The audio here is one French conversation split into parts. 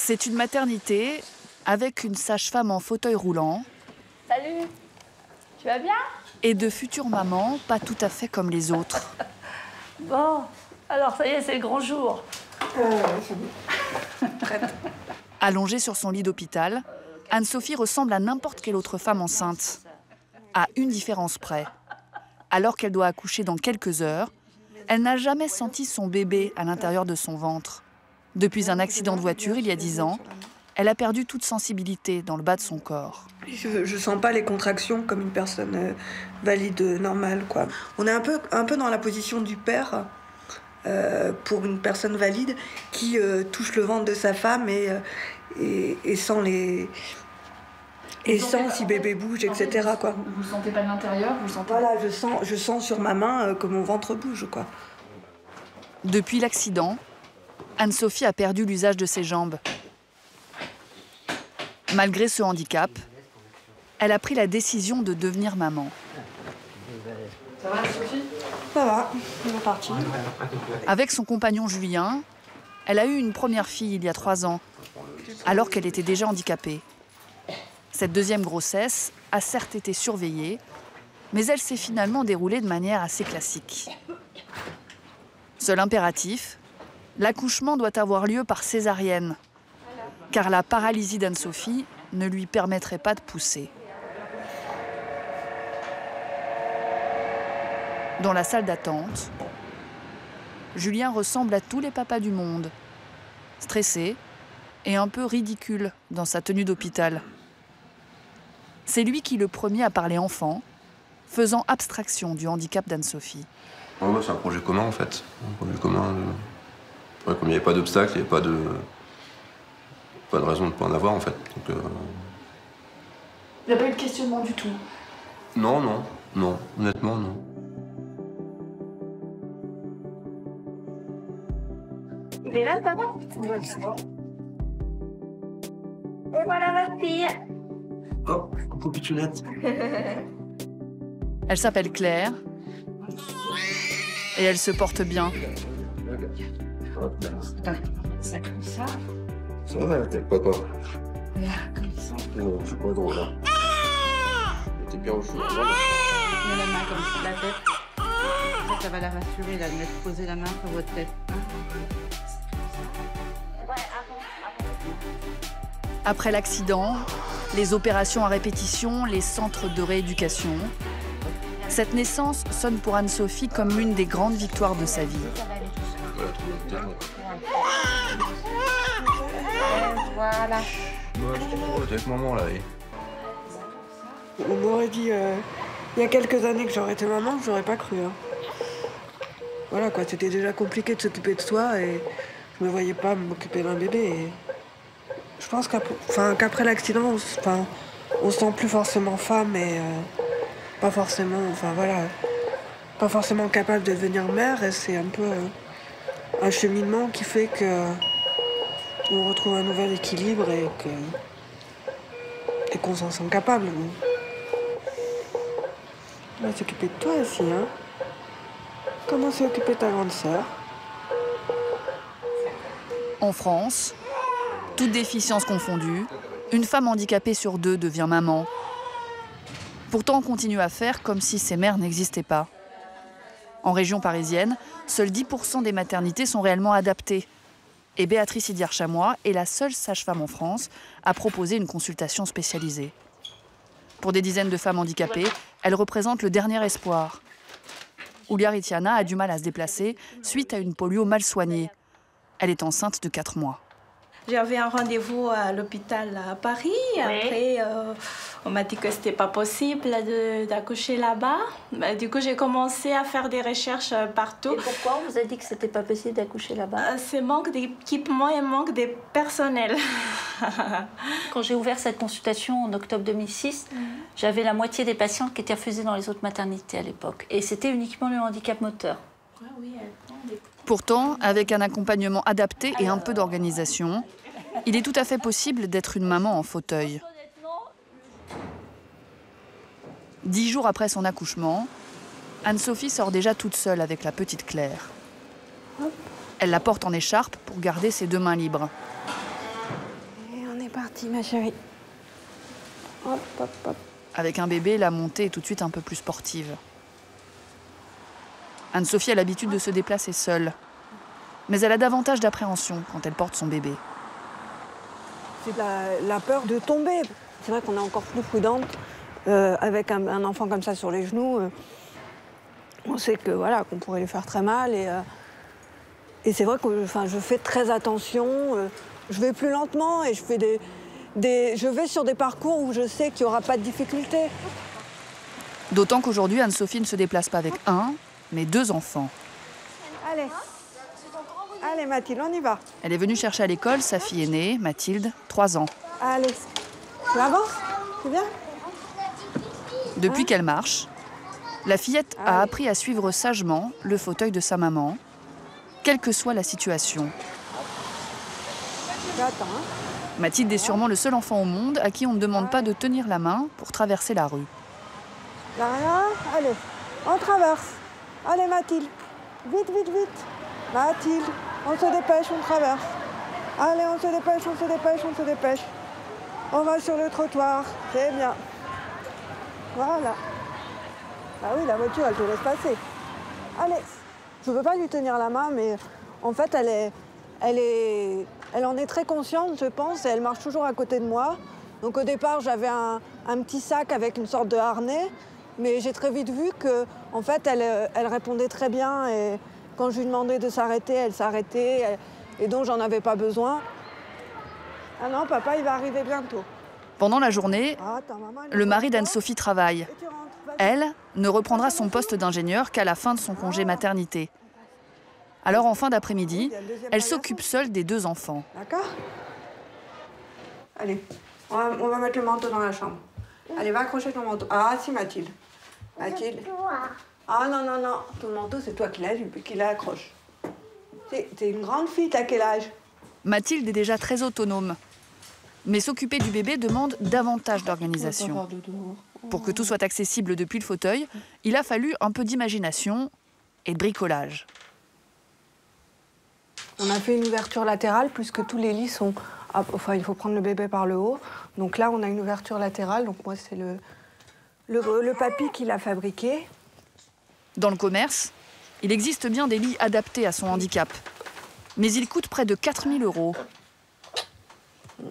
C'est une maternité avec une sage-femme en fauteuil roulant. Salut, tu vas bien? Et de futures mamans pas tout à fait comme les autres. Bon, alors ça y est, c'est le grand jour. Prête. Allongée sur son lit d'hôpital, Anne-Sophie ressemble à n'importe quelle autre femme enceinte. À une différence près. Alors qu'elle doit accoucher dans quelques heures, elle n'a jamais senti son bébé à l'intérieur de son ventre. Depuis un accident de voiture il y a 10 ans, elle a perdu toute sensibilité dans le bas de son corps. Je sens pas les contractions comme une personne valide normale, quoi. On est un peu dans la position du père pour une personne valide qui touche le ventre de sa femme et sent les... Et sent si bébé bouge, etc. Quoi. Vous ne sentez pas de l'intérieur, Voilà, je sens sur ma main que mon ventre bouge, quoi. Depuis l'accident, Anne-Sophie a perdu l'usage de ses jambes. Malgré ce handicap, elle a pris la décision de devenir maman. Ça va, Sophie? Ça va, on est parti. Avec son compagnon Julien, elle a eu une première fille il y a 3 ans, alors qu'elle était déjà handicapée. Cette deuxième grossesse a certes été surveillée, mais elle s'est finalement déroulée de manière assez classique. Seul impératif, l'accouchement doit avoir lieu par césarienne, car la paralysie d'Anne-Sophie ne lui permettrait pas de pousser. Dans la salle d'attente, Julien ressemble à tous les papas du monde, stressé et un peu ridicule dans sa tenue d'hôpital. C'est lui qui le premier a parlé enfant, faisant abstraction du handicap d'Anne-Sophie. Ouais, c'est un projet commun en fait. Un projet commun. Ouais, comme il n'y avait pas d'obstacle, il n'y avait pas de raison de ne pas en avoir en fait. Donc, Il n'y a pas eu de questionnement du tout? Non, honnêtement non. Il est là, papa? Et voilà ma fille. Oh, coucou Pichounette. Elle s'appelle Claire et elle se porte bien. Ça comme ça. Ça va, t'es pas quoi? Là, comme ça. Non, c'est pas drôle là. T'es bien au chaud. Mets la main comme sur la tête. Ça va la rassurer, là, de mettre poser la main sur votre tête. Après l'accident, les opérations à répétition, les centres de rééducation, cette naissance sonne pour Anne-Sophie comme l'une des grandes victoires de sa vie. Voilà. Ouais, t'es avec maman là. On m'aurait dit il y a quelques années que j'aurais été maman, je n'aurais pas cru. Hein. Voilà quoi, c'était déjà compliqué de s'occuper de soi et je me voyais pas m'occuper d'un bébé. Et je pense qu'après l'accident, on se sent plus forcément femme et pas forcément capable de devenir mère. Et c'est un peu un cheminement qui fait que on retrouve un nouvel équilibre et qu'on s'en sent capable. On va s'occuper de toi aussi, hein. Comment s'est occupée ta grande sœur? En France, toutes déficiences confondues, une femme handicapée sur 2 devient maman. Pourtant, on continue à faire comme si ces mères n'existaient pas. En région parisienne, seuls 10% des maternités sont réellement adaptées. Et Béatrice Idiard-Chamois est la seule sage-femme en France à proposer une consultation spécialisée. Pour des dizaines de femmes handicapées, elle représente le dernier espoir. Oulia Ritiana a du mal à se déplacer suite à une polio mal soignée. Elle est enceinte de 4 mois. J'avais un rendez-vous à l'hôpital à Paris. Après, on m'a dit que c'était pas possible d'accoucher là-bas. Du coup, j'ai commencé à faire des recherches partout. Et pourquoi on vous a dit que c'était pas possible d'accoucher là-bas? C'est manque d'équipement et manque de personnel. Quand j'ai ouvert cette consultation en octobre 2006, j'avais la moitié des patientes qui étaient refusées dans les autres maternités à l'époque. Et c'était uniquement le handicap moteur. Pourtant, avec un accompagnement adapté et un peu d'organisation, il est tout à fait possible d'être une maman en fauteuil. 10 jours après son accouchement, Anne-Sophie sort déjà toute seule avec la petite Claire. Elle la porte en écharpe pour garder ses 2 mains libres. parti, ma chérie. Hop, hop, hop. Avec un bébé, la montée est tout de suite un peu plus sportive. Anne-Sophie a l'habitude de se déplacer seule. Mais elle a davantage d'appréhension quand elle porte son bébé. C'est la peur de tomber. C'est vrai qu'on est encore plus prudente avec un enfant comme ça sur les genoux. On sait que voilà, qu'on pourrait lui faire très mal. Et c'est vrai que je fais très attention. Je vais plus lentement et je vais sur des parcours où je sais qu'il n'y aura pas de difficulté. D'autant qu'aujourd'hui, Anne-Sophie ne se déplace pas avec un, mais 2 enfants. Allez, Mathilde, on y va. Elle est venue chercher à l'école sa fille aînée, Mathilde, 3 ans. Allez, tu avances? C'est bien? Depuis qu'elle marche, la fillette a appris à suivre sagement le fauteuil de sa maman, quelle que soit la situation. J'attends, hein. Mathilde est sûrement le seul enfant au monde à qui on ne demande pas de tenir la main pour traverser la rue. Là, allez, on traverse. Allez, Mathilde, vite, vite, vite. Mathilde, on se dépêche, on traverse. Allez, on se dépêche, on se dépêche, on se dépêche. On va sur le trottoir, c'est bien. Voilà. Ah oui, la voiture, elle te laisse passer. Allez, je ne veux pas lui tenir la main, mais en fait, elle en est très consciente, je pense, et elle marche toujours à côté de moi. Donc au départ, j'avais un petit sac avec une sorte de harnais, mais j'ai très vite vu que, en fait, elle répondait très bien. Et quand je lui demandais de s'arrêter, elle s'arrêtait, et donc j'en avais pas besoin. Ah non, papa, il va arriver bientôt. Pendant la journée, le mari d'Anne-Sophie travaille. Elle ne reprendra son poste d'ingénieur qu'à la fin de son congé maternité. Alors en fin d'après-midi, elle s'occupe seule des 2 enfants. D'accord? Allez, on va mettre le manteau dans la chambre. Allez, va accrocher ton manteau. Ah si, Mathilde. Mathilde. Ah non, non, non, ton manteau, c'est toi qui l'accroche. T'es une grande fille, t'as quel âge? Mathilde est déjà très autonome. Mais s'occuper du bébé demande davantage d'organisation. Pour que tout soit accessible depuis le fauteuil, il a fallu un peu d'imagination et de bricolage. On a fait une ouverture latérale puisque tous les lits sont... Enfin, il faut prendre le bébé par le haut. Donc là, on a une ouverture latérale. Donc moi, c'est le papy qui l'a fabriqué. Dans le commerce, il existe bien des lits adaptés à son handicap. Mais ils coûtent près de 4 000 €.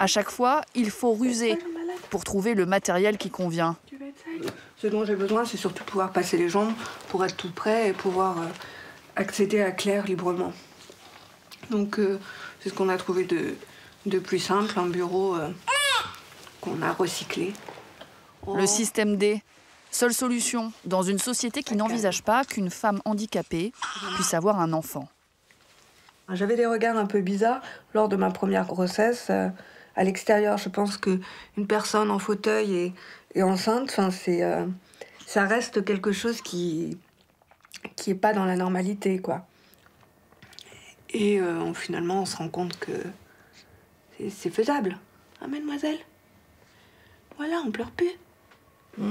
À chaque fois, il faut ruser pour trouver le matériel qui convient. Ce dont j'ai besoin, c'est surtout pouvoir passer les jambes pour être tout près et pouvoir accéder à Claire librement. Donc c'est ce qu'on a trouvé de plus simple, un bureau qu'on a recyclé. Le système D, seule solution dans une société qui n'envisage pas qu'une femme handicapée puisse avoir un enfant. J'avais des regards un peu bizarres lors de ma première grossesse. À l'extérieur, je pense qu'une personne en fauteuil et enceinte, ça reste quelque chose qui est pas dans la normalité, quoi. Et finalement, on se rend compte que c'est faisable. Ah, mademoiselle? Voilà, on pleure plus. On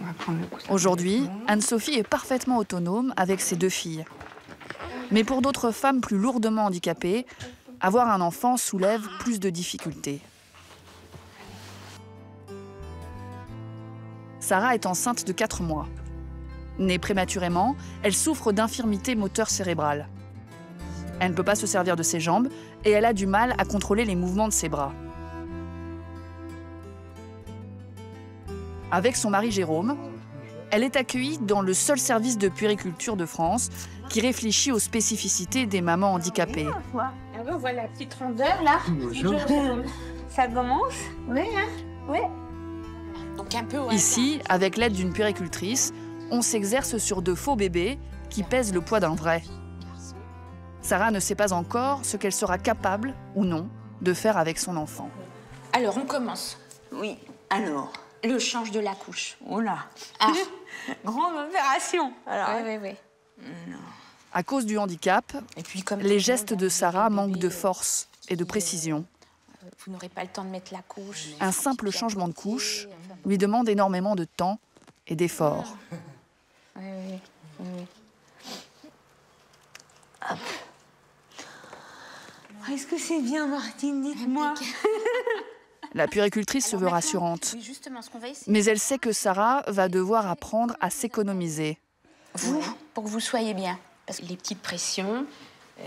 va prendre le coussin. Aujourd'hui, Anne-Sophie est parfaitement autonome avec ses 2 filles. Mais pour d'autres femmes plus lourdement handicapées, avoir un enfant soulève plus de difficultés. Sarah est enceinte de 4 mois. Née prématurément, elle souffre d'infirmité moteur cérébrale. Elle ne peut pas se servir de ses jambes et elle a du mal à contrôler les mouvements de ses bras. Avec son mari Jérôme, elle est accueillie dans le seul service de puériculture de France qui réfléchit aux spécificités des mamans handicapées. On voit la petite rondeur là. Bonjour. Ça commence? Oui, hein? Oui. Donc un peu. Ici, avec l'aide d'une puéricultrice, on s'exerce sur de faux bébés qui pèsent le poids d'un vrai. Sarah ne sait pas encore ce qu'elle sera capable ou non de faire avec son enfant. Alors on commence. Oui, alors. Le change de la couche. Oh là. Ah. Grande opération. Alors, Oui. À cause du handicap, Et puis comme les gestes de Sarah manquent de force et de précision. vous n'aurez pas le temps de mettre la couche. Un simple changement de couche lui demande énormément de temps et d'efforts. Oui. hop. Est-ce que c'est bien, Martine? Dites-moi. La puéricultrice se veut rassurante. Mais elle sait que Sarah va devoir apprendre à s'économiser. Vous, pour que vous soyez bien. Parce que les petites pressions,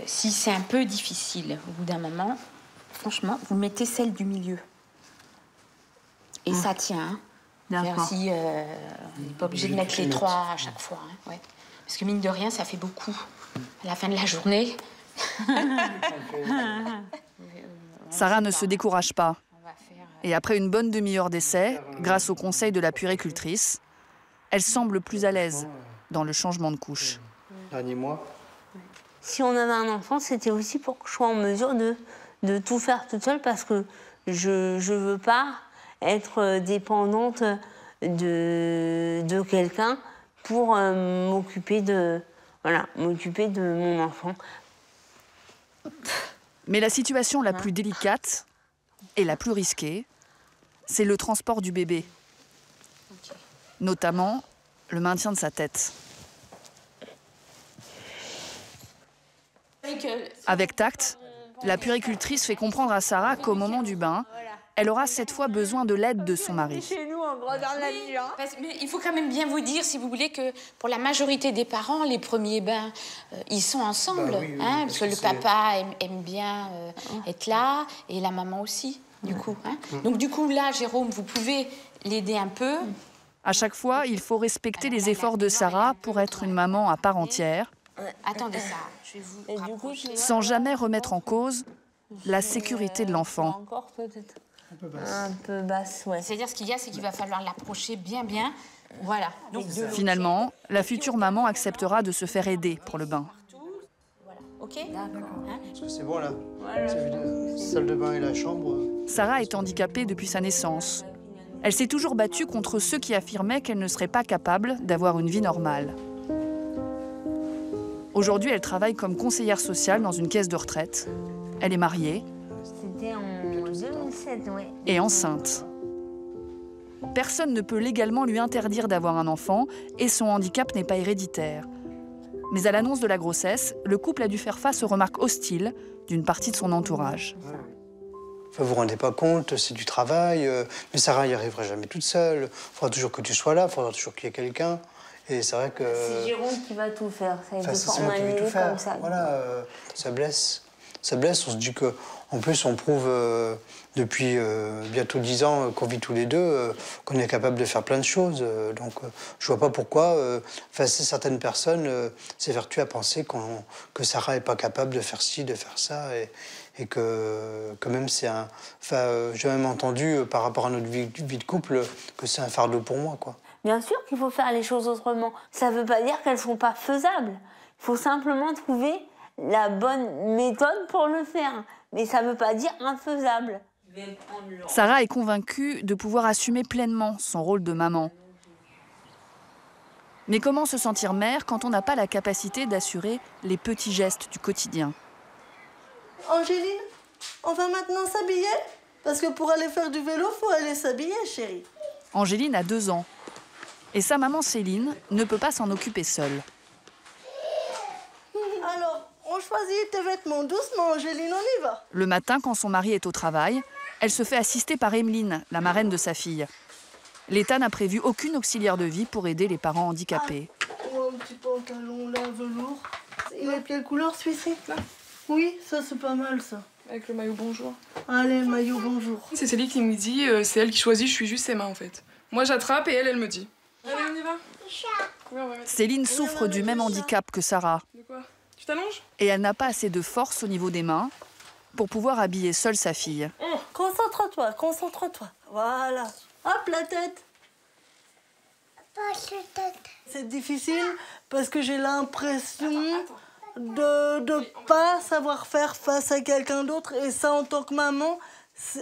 si c'est un peu difficile au bout d'un moment, franchement, vous mettez celle du milieu. Et ça tient. Hein. Si, on n'est pas obligé de mettre les 3 à chaque fois. Hein, ouais. Parce que mine de rien, ça fait beaucoup. À la fin de la journée... Sarah ne se décourage pas. Et après une bonne demi-heure d'essai, grâce au conseil de la puéricultrice, elle semble plus à l'aise dans le changement de couche. Dernier mois. Si on avait un enfant, c'était aussi pour que je sois en mesure de tout faire toute seule parce que je ne veux pas être dépendante de quelqu'un pour m'occuper de mon enfant. Mais la situation la plus délicate et la plus risquée, c'est le transport du bébé. Notamment le maintien de sa tête. Avec tact, la puéricultrice fait comprendre à Sarah qu'au moment du bain, elle aura cette fois besoin de l'aide de son mari. Chez nous, en grandeur nature. Mais il faut quand même bien vous dire, si vous voulez, que pour la majorité des parents, les premiers bains, ils sont ensemble. Bah oui, hein, parce que le papa aime bien être là, et la maman aussi, du coup. Hein. Donc du coup, là, Jérôme, vous pouvez l'aider un peu. À chaque fois, il faut respecter les efforts de Sarah pour être une maman à part entière, Attendez ça, je vais vous rapprocher. sans jamais remettre en cause la sécurité de l'enfant. Encore peut-être. Un peu basse, ouais. C'est-à-dire, ce qu'il y a, c'est qu'il va falloir l'approcher bien. Voilà. Donc, Finalement, la future maman acceptera de se faire aider pour le bain. voilà. OK. D'accord. Parce que c'est bon, là. La salle de bain et la chambre. Sarah est handicapée depuis sa naissance. Elle s'est toujours battue contre ceux qui affirmaient qu'elle ne serait pas capable d'avoir une vie normale. Aujourd'hui, elle travaille comme conseillère sociale dans une caisse de retraite. Elle est mariée. C'était en 2007, oui. Et enceinte. Personne ne peut légalement lui interdire d'avoir un enfant et son handicap n'est pas héréditaire. Mais à l'annonce de la grossesse, le couple a dû faire face aux remarques hostiles d'une partie de son entourage. Enfin, vous vous rendez pas compte, c'est du travail, mais Sarah n'y arrivera jamais toute seule. Il faudra toujours que tu sois là, il faudra toujours qu'il y ait quelqu'un. Et c'est vrai que... C'est Jérôme qui va tout faire, ça a été c'est moi qui vais tout formalisé faire. comme ça. Voilà, ça blesse. Ça blesse, on se dit que, en plus, on prouve depuis bientôt 10 ans qu'on vit tous les deux, qu'on est capable de faire plein de choses. Donc, je vois pas pourquoi certaines personnes s'évertuent à penser que Sarah n'est pas capable de faire ci, de faire ça, et que même c'est un... Enfin, j'ai même entendu, par rapport à notre vie de couple, que c'est un fardeau pour moi, quoi. Bien sûr qu'il faut faire les choses autrement. Ça ne veut pas dire qu'elles ne sont pas faisables. Il faut simplement trouver la bonne méthode pour le faire. Mais ça ne veut pas dire infaisable. Sarah est convaincue de pouvoir assumer pleinement son rôle de maman. Mais comment se sentir mère quand on n'a pas la capacité d'assurer les petits gestes du quotidien? Angéline, on va maintenant s'habiller? Parce que pour aller faire du vélo, il faut aller s'habiller, chérie. Angéline a 2 ans. Et sa maman Céline ne peut pas s'en occuper seule. Alors, on choisit tes vêtements doucement, Angéline, on y va. Le matin, quand son mari est au travail, elle se fait assister par Emeline, la marraine de sa fille. L'État n'a prévu aucune auxiliaire de vie pour aider les parents handicapés. Oh, un petit pantalon là, velours. Il est quelle couleur celui-ci? Oui, ça c'est pas mal ça. Avec le maillot bonjour. Allez, le maillot bonjour. C'est Céline qui me dit, c'est elle qui choisit, je suis juste ses mains en fait. Moi j'attrape et elle me dit. Allez, on y va. Céline souffre du même handicap que Sarah. De quoi? Tu t'allonges? Et elle n'a pas assez de force au niveau des mains pour pouvoir habiller seule sa fille. Concentre-toi, concentre-toi. Voilà. Hop, la tête. C'est difficile parce que j'ai l'impression de ne pas savoir faire face à quelqu'un d'autre. Et ça, en tant que maman,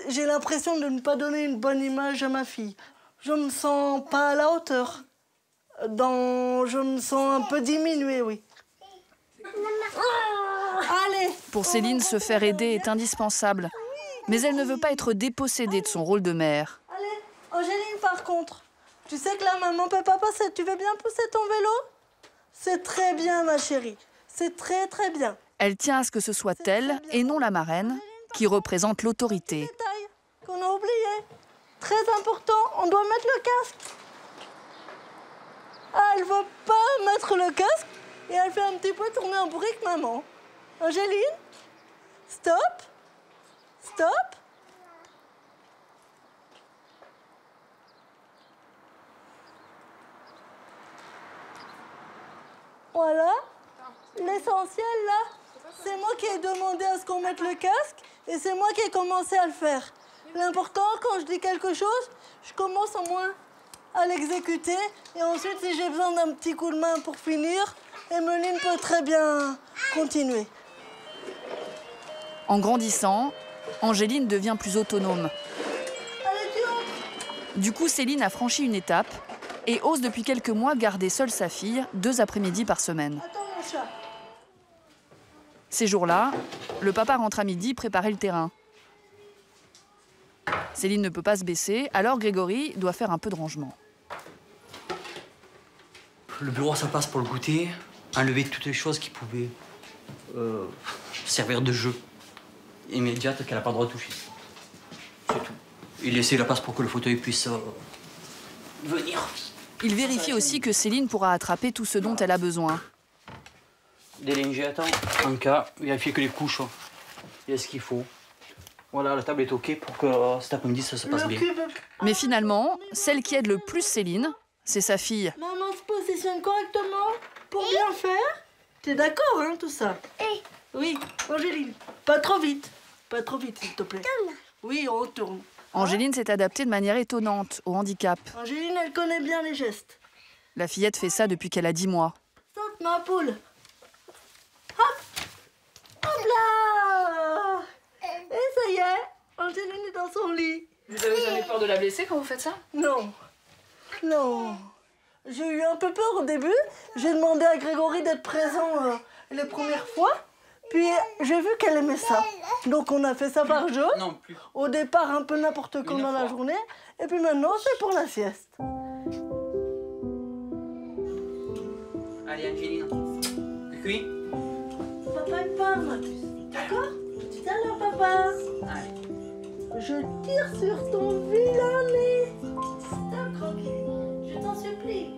j'ai l'impression de ne pas donner une bonne image à ma fille. Je me sens pas à la hauteur. Je me sens un peu diminuée, oui. Allez. Pour Céline, se faire aider est indispensable. Mais elle ne veut pas être dépossédée de son rôle de mère. Allez, Angéline, par contre, tu sais que la maman peut pas passer. Tu veux bien pousser ton vélo? C'est très bien, ma chérie. C'est très, très bien. Elle tient à ce que ce soit elle, et non la marraine, qui représente l'autorité. Qu'on a oublié. Très important, on doit mettre le casque. Ah, elle veut pas mettre le casque et elle fait un petit peu tourner en bourrique maman. Angéline, stop, stop. Voilà, l'essentiel là, c'est moi qui ai demandé à ce qu'on mette le casque et c'est moi qui ai commencé à le faire. L'important, quand je dis quelque chose, je commence au moins à l'exécuter et ensuite, si j'ai besoin d'un petit coup de main pour finir, Emeline peut très bien continuer. En grandissant, Angéline devient plus autonome. Allez, tu entres. Du coup, Céline a franchi une étape et ose depuis quelques mois garder seule sa fille 2 après-midi par semaine. Attends, mon chat. Ces jours-là, le papa rentre à midi préparer le terrain. Céline ne peut pas se baisser, alors Grégory doit faire un peu de rangement. Le bureau, ça passe pour le goûter, enlever toutes les choses qui pouvaient servir de jeu immédiate qu'elle n'a pas le droit de toucher. C'est tout. Et laisser la place pour que le fauteuil puisse venir. Il vérifie aussi que Céline pourra attraper tout ce dont elle a besoin. Des lingettes, en cas, vérifier que les couches, il y a ce qu'il faut. Voilà, la table est OK pour que cet après-midi, ça se passe bien. Mais finalement, celle qui aide le plus Céline, c'est sa fille. Maman se positionne correctement pour bien faire. T'es d'accord, hein, tout ça? Oui, Angéline, pas trop vite. Pas trop vite, s'il te plaît. Oui, on tourne. Angéline s'est adaptée de manière étonnante au handicap. Angéline, elle connaît bien les gestes. La fillette fait ça depuis qu'elle a 10 mois. Saute, ma poule. Hop. Hop là. Et ça y est, Angéline est dans son lit. Vous avez jamais peur de la blesser quand vous faites ça? Non. Non. J'ai eu un peu peur au début. J'ai demandé à Grégory d'être présent les premières fois. Puis j'ai vu qu'elle aimait ça. Donc on a fait ça par jeu. Non, plus. Au départ, un peu n'importe quand dans la journée. Et puis maintenant, c'est pour la sieste. Allez, Angéline. Oui. Papa, il part, ma puce. D'accord? Tout à l'heure, papa. Allez. Je tire sur ton vilain nez. Stop, tranquille. Je t'en supplie.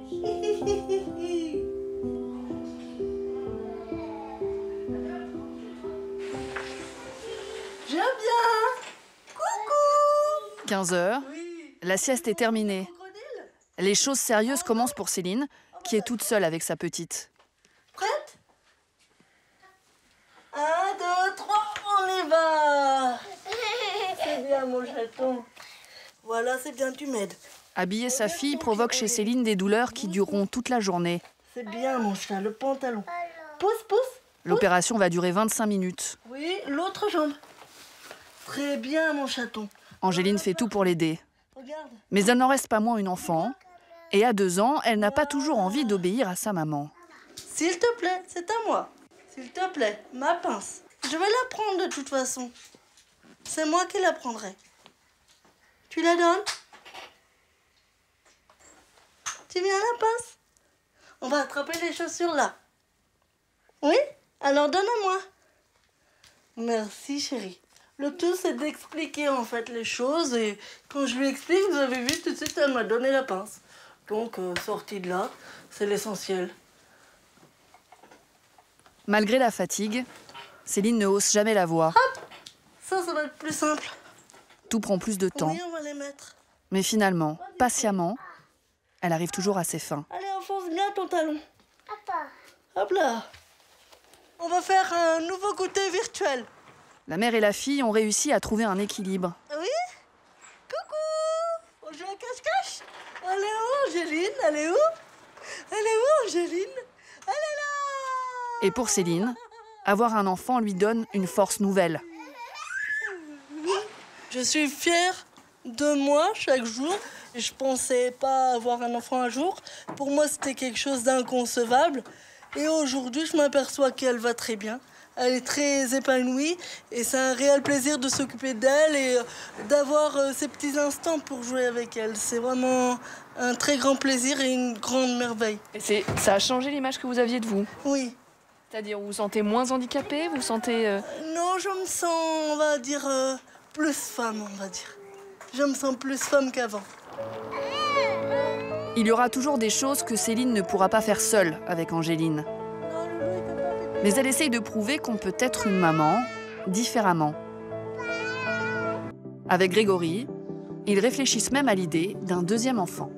Je viens. Coucou. 15h, la sieste est terminée. Les choses sérieuses commencent pour Céline, qui est toute seule avec sa petite. Prête? 1, 2, 3, on y va. C'est bien, mon chaton. Voilà, c'est bien, tu m'aides. Habiller sa fille provoque chez Céline des douleurs qui dureront toute la journée. C'est bien, mon chat, le pantalon. Pousse, pousse. L'opération va durer 25 minutes. Oui, l'autre jambe. Très bien, mon chaton. Angéline fait tout pour l'aider. Regarde. Mais elle n'en reste pas moins une enfant. Et à 2 ans, elle n'a pas toujours envie d'obéir à sa maman. S'il te plaît, c'est à moi. S'il te plaît, ma pince. Je vais la prendre de toute façon. C'est moi qui la prendrai. Tu la donnes? Tu viens la pince? On va attraper les chaussures là. Oui? Alors donne à moi. Merci chérie. Le tout c'est d'expliquer en fait les choses et quand je lui explique, vous avez vu tout de suite elle m'a donné la pince. Donc sortie de là, c'est l'essentiel. Malgré la fatigue, Céline ne hausse jamais la voix. Hop! Ça va être plus simple. Tout prend plus de temps. Oui, on va les mettre. Mais finalement, patiemment, elle arrive toujours à ses fins. Allez, enfonce bien ton talon. Hop là. On va faire un nouveau goûter virtuel. La mère et la fille ont réussi à trouver un équilibre. Oui? Coucou! On joue à cache-cache? Elle est où, Angéline? Elle est où? Elle est où, Angéline? Elle est là! Et pour Céline, avoir un enfant lui donne une force nouvelle. Je suis fière de moi chaque jour. Je pensais pas avoir un enfant un jour. Pour moi, c'était quelque chose d'inconcevable. Et aujourd'hui, je m'aperçois qu'elle va très bien. Elle est très épanouie et c'est un réel plaisir de s'occuper d'elle et d'avoir ces petits instants pour jouer avec elle. C'est vraiment un très grand plaisir et une grande merveille. Et ça a changé l'image que vous aviez de vous? Oui. C'est-à-dire, vous vous sentez moins handicapée? Vous sentez... Non, je me sens, on va dire, plus femme, on va dire. je me sens plus femme qu'avant. Il y aura toujours des choses que Céline ne pourra pas faire seule avec Angéline. Mais elle essaye de prouver qu'on peut être une maman différemment. Avec Grégory, ils réfléchissent même à l'idée d'un deuxième enfant.